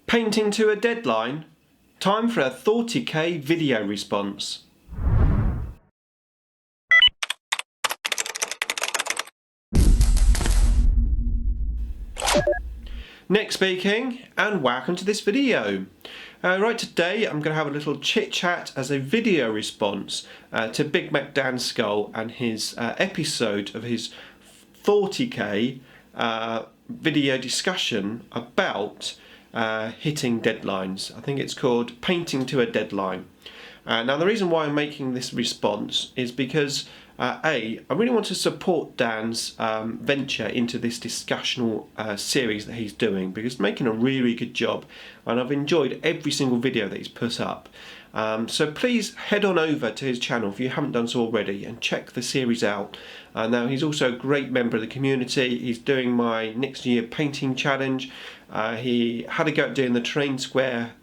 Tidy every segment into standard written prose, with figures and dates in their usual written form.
Painting to a deadline? Time for a Thoughty video response. Nick speaking, and welcome to this video. Right, today I'm going to have a little chit chat as a video response to Big Mek Danskull and his episode of his Thoughty video discussion about hitting deadlines. I think it's called Painting to a Deadline. Now the reason why I'm making this response is because I really want to support Dan's venture into this discussional series that he's doing, because he's making a really good job and I've enjoyed every single video that he's put up. So please head on over to his channel if you haven't done so already and check the series out. Now he's also a great member of the community. He's doing my next year painting challenge. He had a go at doing the Train Square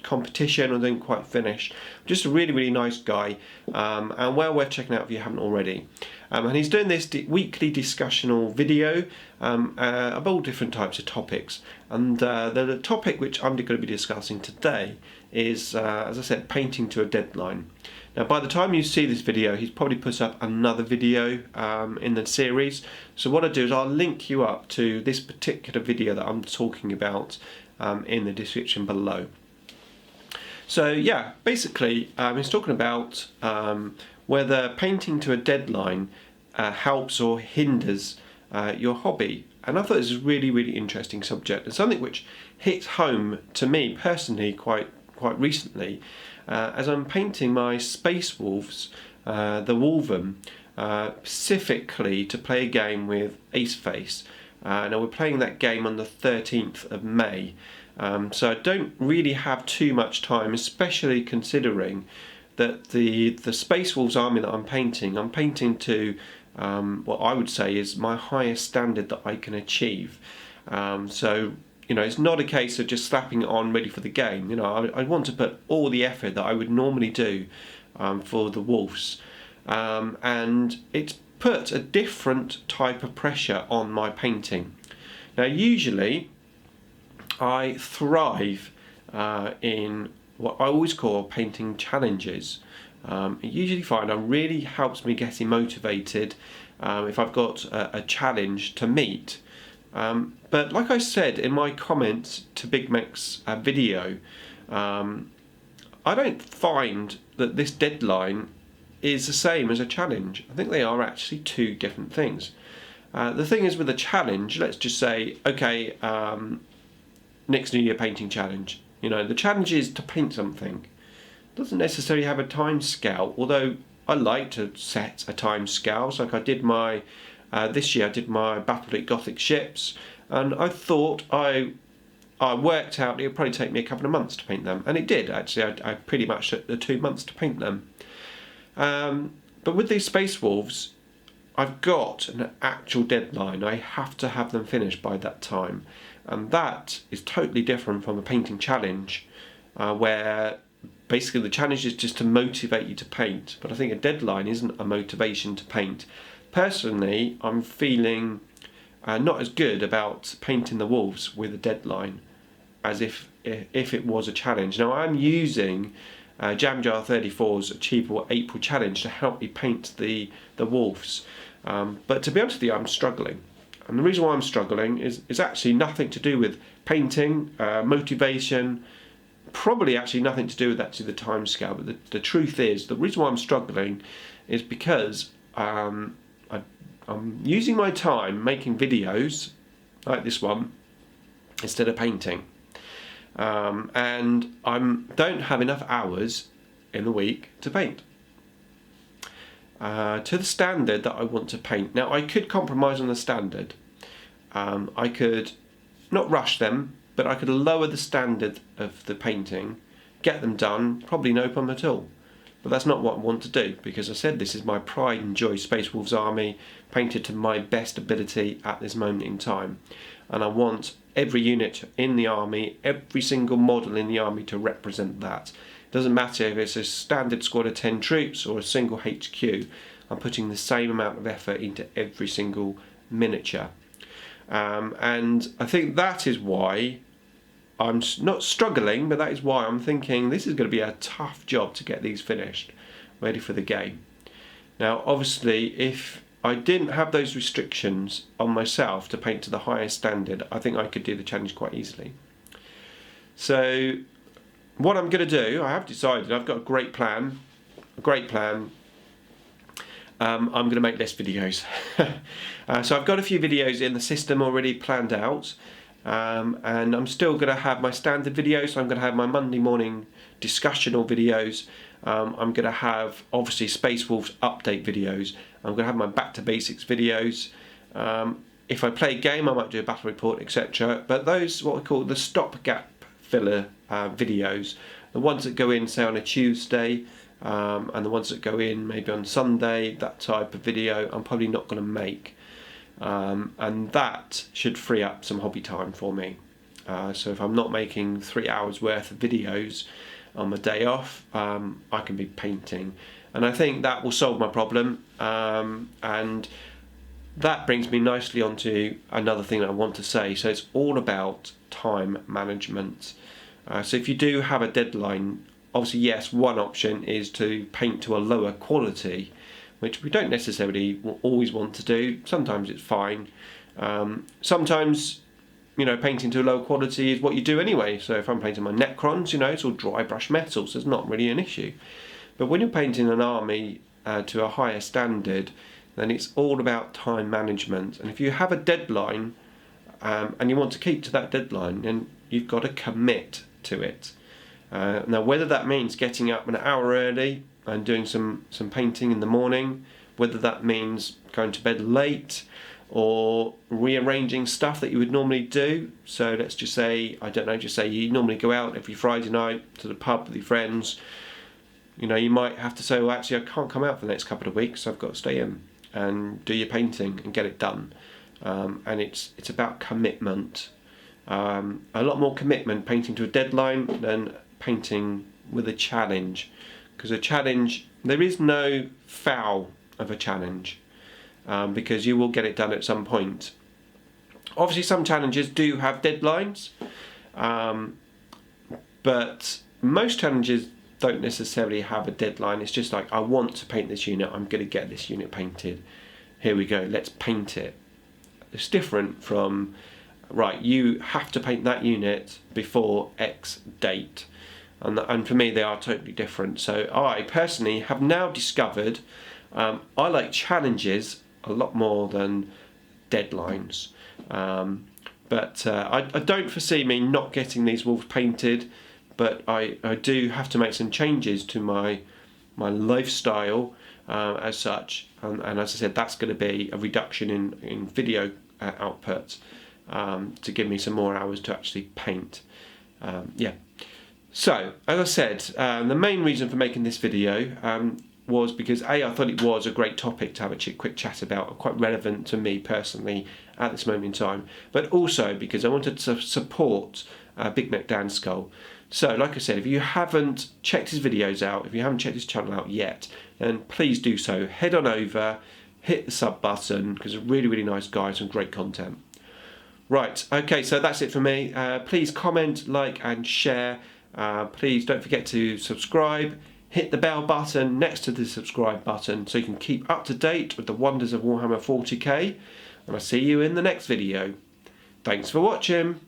competition and didn't quite finish. Just a really nice guy, and well worth checking out if you haven't already. And he's doing this weekly discussional video of all different types of topics. And the topic which I'm going to be discussing today is, as I said, painting to a deadline. Now by the time you see this video, he's probably put up another video in the series. So what I'll do is I'll link you up to this particular video that I'm talking about in the description below. So yeah, basically he's talking about whether painting to a deadline helps or hinders your hobby. And I thought this was a really interesting subject, and something which hits home to me personally quite recently, as I'm painting my Space Wolves, the Wolven, specifically to play a game with Aceface. Now we're playing that game on the 13th of May, so I don't really have too much time, especially considering that the Space Wolves army that I'm painting to what I would say is my highest standard that I can achieve. So you know, it's not a case of just slapping it on ready for the game. You know, I want to put all the effort that I would normally do for the Wolves, and it's put a different type of pressure on my painting. Now usually I thrive in what I always call painting challenges. I usually find it really helps me getting motivated if I've got a challenge to meet. But like I said in my comments to Big Mek's video, I don't find that this deadline is the same as a challenge. I think they are actually two different things. The thing is, with a challenge, let's just say, okay, next New Year painting challenge. You know, the challenge is to paint something. It doesn't necessarily have a time scale, although I like to set a time scale. So like I did my this year I did my Battlefleet Gothic ships, and I thought I worked out it would probably take me a couple of months to paint them, and it did actually. I pretty much took the 2 months to paint them. But with these Space Wolves, I've got an actual deadline. I have to have them finished by that time, and that is totally different from a painting challenge, where basically the challenge is just to motivate you to paint. But I think a deadline isn't a motivation to paint. Personally, I'm feeling not as good about painting the Wolves with a deadline as if it was a challenge. Now I'm using Jamjar 34's Achievable April Challenge to help me paint the Wolves, but to be honest with you, I'm struggling. And the reason why I'm struggling is actually nothing to do with painting, motivation, probably actually nothing to do with actually the time scale. But the truth is, the reason why I'm struggling is because I'm using my time making videos like this one instead of painting, and I don't have enough hours in the week to paint to the standard that I want to paint. Now I could compromise on the standard. I could not rush them, but I could lower the standard of the painting, get them done, probably no problem at all. But that's not what I want to do, because I said this is my pride and joy Space Wolves army, painted to my best ability at this moment in time. And I want every unit in the army, every single model in the army to represent that. It doesn't matter if it's a standard squad of 10 troops or a single HQ, I'm putting the same amount of effort into every single miniature. And I think that is why I'm not struggling, but that is why I'm thinking this is going to be a tough job to get these finished, ready for the game. Now, obviously, if I didn't have those restrictions on myself to paint to the highest standard, I think I could do the challenge quite easily. So, what I'm going to do, I have decided, I've got a great plan. I'm going to make less videos. So I've got a few videos in the system already planned out, and I'm still going to have my standard videos. So I'm going to have my Monday morning discussional videos. I'm going to have obviously Space Wolves update videos. I'm going to have my back to basics videos. If I play a game, I might do a battle report, etc. But those, what we call the stopgap filler videos, the ones that go in say on a Tuesday, and the ones that go in maybe on Sunday, that type of video I'm probably not going to make, and that should free up some hobby time for me. So if I'm not making 3 hours worth of videos on my day off, I can be painting, and I think that will solve my problem, and that brings me nicely onto another thing that I want to say. So it's all about time management. So if you do have a deadline, obviously yes, one option is to paint to a lower quality, which we don't necessarily always want to do. Sometimes it's fine. Sometimes, you know, painting to a lower quality is what you do anyway. So if I'm painting my Necrons, you know, it's all dry brush metal, so it's not really an issue. But when you're painting an army to a higher standard, then it's all about time management. And if you have a deadline and you want to keep to that deadline, then you've got to commit to it. Now, whether that means getting up an hour early and doing some painting in the morning, whether that means going to bed late or rearranging stuff that you would normally do. So let's just say, I don't know, just say you normally go out every Friday night to the pub with your friends. You know, you might have to say, well, actually, I can't come out for the next couple of weeks, so I've got to stay in and do your painting and get it done. And it's about commitment. A lot more commitment painting to a deadline than painting with a challenge, because a challenge, there is no foul of a challenge, because you will get it done at some point. Obviously some challenges do have deadlines, but most challenges don't necessarily have a deadline. It's just like, I want to paint this unit, I'm going to get this unit painted, here we go, let's paint it. It's different from, right, you have to paint that unit before X date. And for me, they are totally different. So I personally have now discovered I like challenges a lot more than deadlines. But I don't foresee me not getting these wolves painted, but I do have to make some changes to my lifestyle as such. And as I said, that's going to be a reduction in video output to give me some more hours to actually paint. Yeah. So, as I said, the main reason for making this video was because I thought it was a great topic to have a quick chat about, quite relevant to me personally at this moment in time, but also because I wanted to support Big Mek Danskull. So, like I said, if you haven't checked his videos out, if you haven't checked his channel out yet, then please do so. Head on over, hit the sub button, because he's a really, really nice guy, some great content. Right, okay, so that's it for me. Please comment, like and share. Please don't forget to subscribe, hit the bell button next to the subscribe button so you can keep up to date with the wonders of Warhammer 40k, and I'll see you in the next video. Thanks for watching.